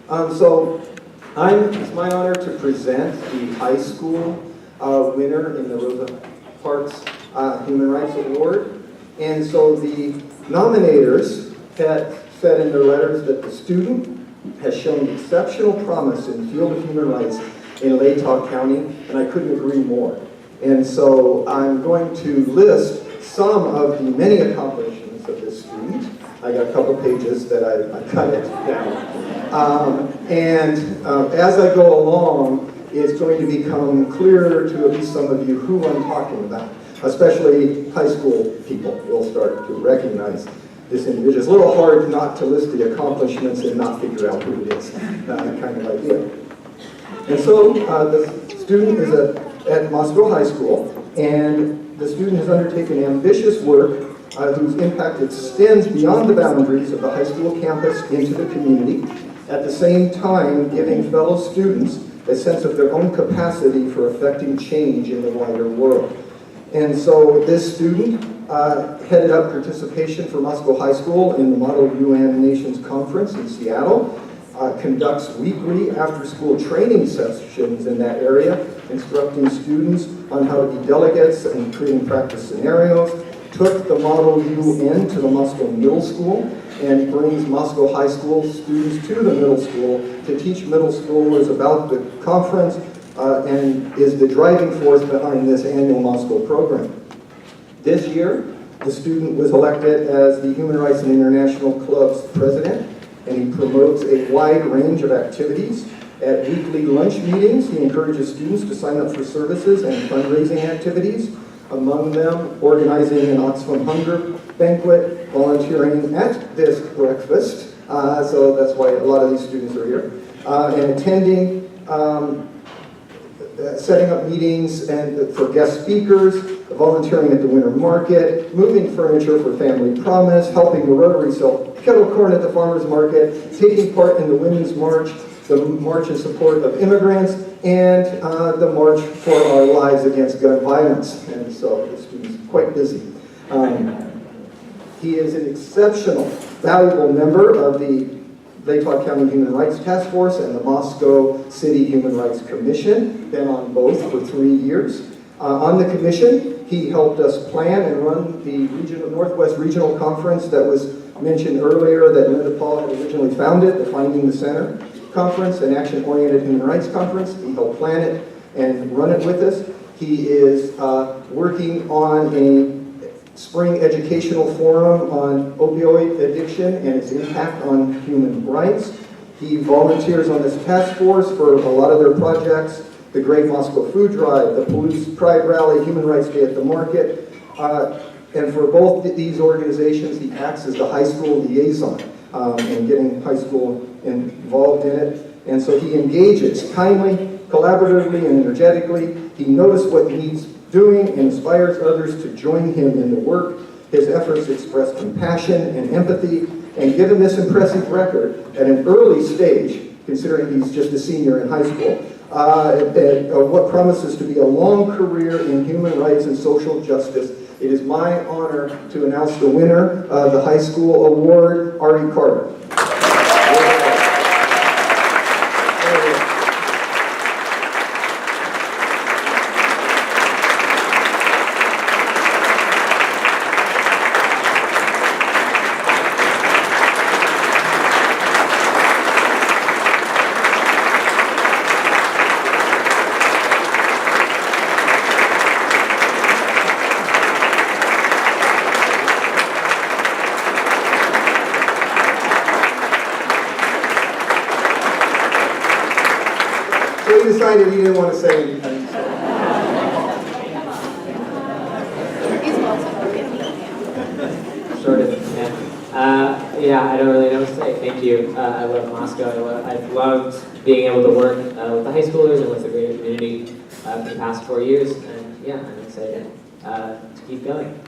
It's my honor to present the high school winner in the Rosa Parks Human Rights Award. And so the nominators had said in their letters that the student has shown exceptional promise in the field of human rights in Latah County, and I couldn't agree more. And so I'm going to list some of the many accomplishments of this student. I got a couple pages that I cut it down. As I go along, it's going to become clearer to at least some of you who I'm talking about. Especially high school people will start to recognize this individual. It's a little hard not to list the accomplishments and not figure out who it is, that kind of idea. And so the student is at Moscow High School, and the student has undertaken ambitious work whose impact extends beyond the boundaries of the high school campus into the community, at the same time giving fellow students a sense of their own capacity for affecting change in the wider world. And so this student headed up participation for Moscow High School in the Model UN Nations Conference in Seattle, conducts weekly after-school training sessions in that area, instructing students on how to be delegates and creating practice scenarios, took the Model UN to the Moscow Middle School, and brings Moscow High School students to the middle school to teach middle schoolers about the conference, and is the driving force behind this annual Moscow program. This year, the student was elected as the Human Rights and International Club's president, and he promotes a wide range of activities. At weekly lunch meetings, he encourages students to sign up for services and fundraising activities, among them organizing an Oxfam Hunger banquet, volunteering at this breakfast, so that's why a lot of these students are here, and attending, setting up meetings and for guest speakers, volunteering at the winter market, moving furniture for Family Promise, helping the Rotary sell kettle corn at the farmers market, taking part in the Women's March, the March in support of immigrants, and the March for Our Lives Against Gun Violence. And so the student's quite busy. He is an exceptional, valuable member of the Latah County Human Rights Task Force and the Moscow City Human Rights Commission, been on both for 3 years. On the commission, he helped us plan and run the Northwest Regional Conference that was mentioned earlier that Linda Paul had originally founded, the Finding the Center Conference, an action-oriented human rights conference. He helped plan it and run it with us. He is working on a spring educational forum on opioid addiction and its impact on human rights. He volunteers on this task force for a lot of their projects, the Great Moscow Food Drive, the Police Pride Rally, Human Rights Day at the Market, and for both these organizations, he acts as the high school liaison and getting high school involved in it. And so he engages kindly, collaboratively, and energetically. He notices what needs doing and inspires others to join him in the work. His efforts express compassion and empathy, and given this impressive record at an early stage, considering he's just a senior in high school, what promises to be a long career in human rights and social justice, it is my honor to announce the winner of the high school award, Ari Carter. So he decided he didn't want to say anything. So. Yeah, I don't really know what to say. Thank you. I love Moscow. I've loved being able to work with the high schoolers and with the greater community for the past 4 years. And yeah, I'm excited to keep going.